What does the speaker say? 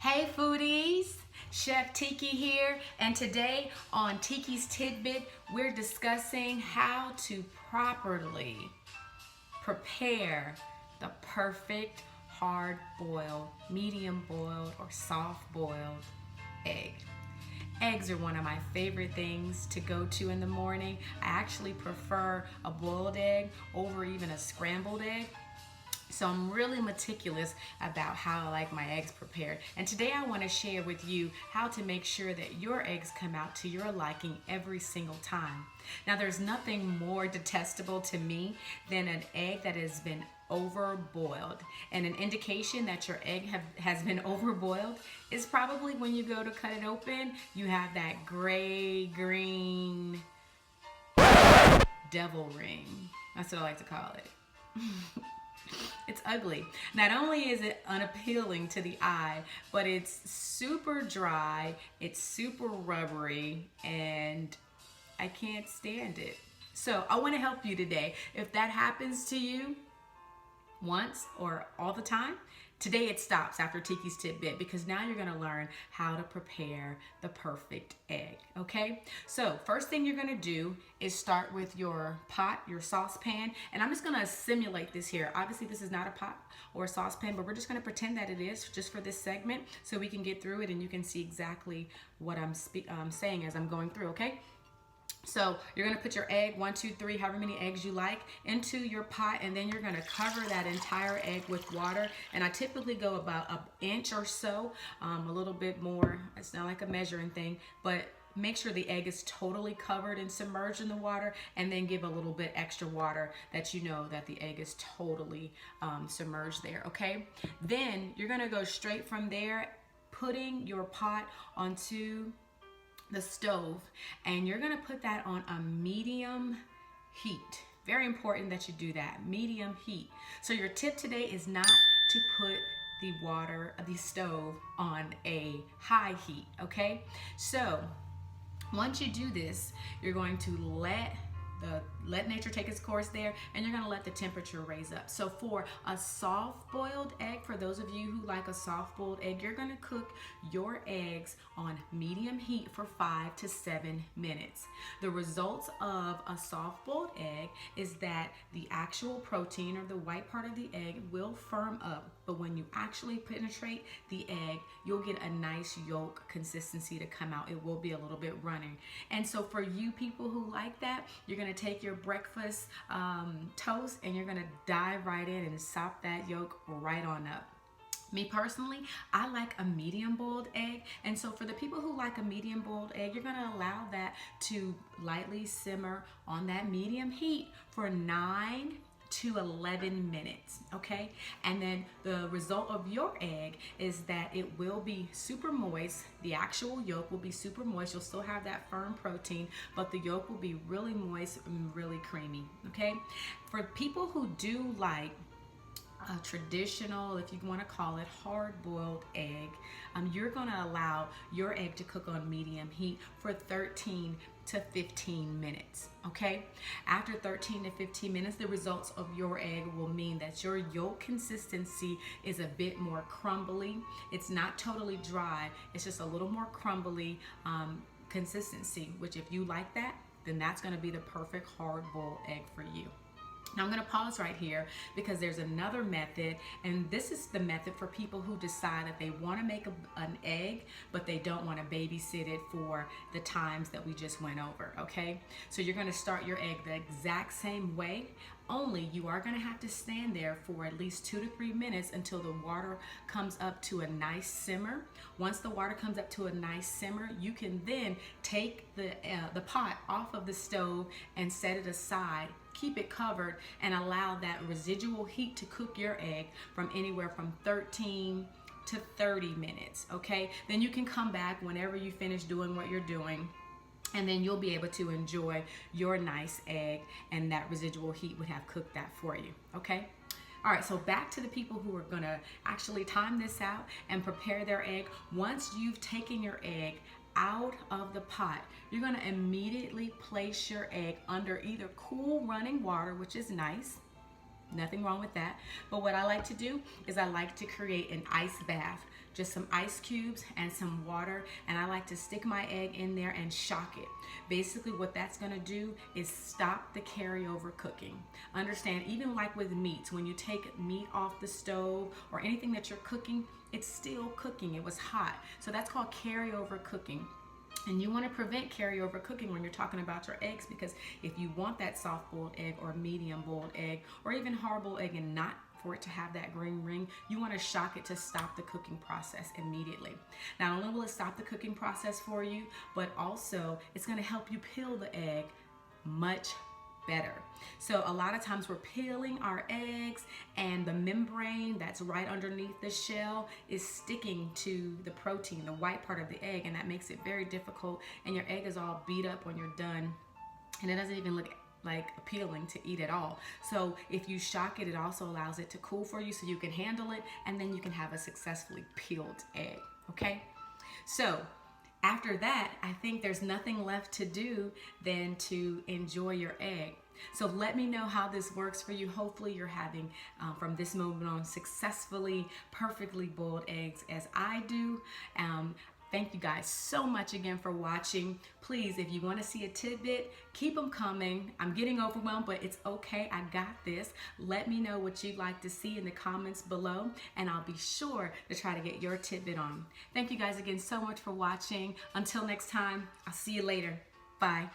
Hey foodies, Chef Tiki here, and today on Tiki's Tidbit, we're discussing how to properly prepare the perfect hard-boiled, medium-boiled, or soft-boiled egg. Eggs are one of my favorite things to go to in the morning. I actually prefer a boiled egg over even a scrambled egg. So I'm really meticulous about how I like my eggs prepared. And today I want to share with you how to make sure that your eggs come out to your liking every single time. Now there's nothing more detestable to me than an egg that has been overboiled. And an indication that your egg has been overboiled is probably when you go to cut it open, you have that gray-green devil ring. That's what I like to call it. It's ugly. Not only is it unappealing to the eye, but it's super dry, it's super rubbery, and I can't stand it. So I want to help you today. If that happens to you once or all the time, today it stops after Tiki's Tidbit, because now you're going to learn how to prepare the perfect egg, okay? So first thing you're going to do is start with your pot, your saucepan, and I'm just going to simulate this here. Obviously this is not a pot or a saucepan, but we're just going to pretend that it is just for this segment so we can get through it and you can see exactly what I'm saying as I'm going through, okay? So you're going to put your egg, 1, 2, 3, however many eggs you like, into your pot, and then you're going to cover that entire egg with water. And I typically go about an inch or so, a little bit more. It's not like a measuring thing, but make sure the egg is totally covered and submerged in the water, and then give a little bit extra water that you know that the egg is totally submerged there, okay? Then you're going to go straight from there, putting your pot onto the stove, and you're going to put that on a medium heat. Very important that you do that, medium heat. So your tip today is not to put the stove on a high heat, okay? So once you do this, you're going to let nature take its course there, and you're going to let the temperature raise up. So for a soft-boiled egg, for those of you who like a soft-boiled egg, you're going to cook your eggs on medium heat for 5 to 7 minutes. The results of a soft-boiled egg is that the actual protein, or the white part of the egg, will firm up, but when you actually penetrate the egg, you'll get a nice yolk consistency to come out. It will be a little bit running. And so for you people who like that, you're going to take your breakfast toast and you're going to dive right in and sop that yolk right on up. Me personally, I like a medium boiled egg, and so for the people who like a medium boiled egg, you're going to allow that to lightly simmer on that medium heat for 9 to 11 minutes, okay? And then the result of your egg is that it will be super moist. The actual yolk will be super moist. You'll still have that firm protein, but the yolk will be really moist and really creamy, okay? For people who do like a traditional, if you want to call it, hard-boiled egg, you're going to allow your egg to cook on medium heat for 13 to 15 minutes, okay? After 13 to 15 minutes, the results of your egg will mean that your yolk consistency is a bit more crumbly. It's not totally dry, it's just a little more crumbly consistency, which if you like that, then that's going to be the perfect hard-boiled egg for you. Now I'm going to pause right here because there's another method, and this is the method for people who decide that they want to make an egg, but they don't want to babysit it for the times that we just went over, okay? So you're going to start your egg the exact same way, only you are going to have to stand there for at least 2 to 3 minutes until the water comes up to a nice simmer. Once the water comes up to a nice simmer, you can then take the pot off of the stove and set it aside. Keep it covered and allow that residual heat to cook your egg from anywhere from 13 to 30 minutes, okay? Then you can come back whenever you finish doing what you're doing, and then you'll be able to enjoy your nice egg, and that residual heat would have cooked that for you, okay? All right, so back to the people who are gonna actually time this out and prepare their egg. Once you've taken your egg out of the pot, you're going to immediately place your egg under either cool running water, which is nice, Nothing wrong with that. But what I like to do is I like to create an ice bath. Just some ice cubes and some water, and I like to stick my egg in there and shock it. Basically what that's going to do is stop the carryover cooking. Understand, even like with meats, when you take meat off the stove or anything that you're cooking, it's still cooking. It was hot. So that's called carryover cooking. And you want to prevent carryover cooking when you're talking about your eggs, because if you want that soft boiled egg or medium boiled egg or even hard boiled egg and not for it to have that green ring, you want to shock it to stop the cooking process immediately. Not only will it stop the cooking process for you, but also it's going to help you peel the egg much better. So a lot of times we're peeling our eggs and the membrane that's right underneath the shell is sticking to the protein, the white part of the egg, and that makes it very difficult, and your egg is all beat up when you're done, and it doesn't even look like appealing to eat at all. So if you shock it, it also allows it to cool for you so you can handle it, and then you can have a successfully peeled egg. Okay, so after that, I think there's nothing left to do than to enjoy your egg. So let me know how this works for you. Hopefully you're having, from this moment on, successfully, perfectly boiled eggs as I do. Thank you guys so much again for watching. Please, if you want to see a tidbit, keep them coming. I'm getting overwhelmed, but it's okay. I got this. Let me know what you'd like to see in the comments below, and I'll be sure to try to get your tidbit on. Thank you guys again so much for watching. Until next time, I'll see you later. Bye.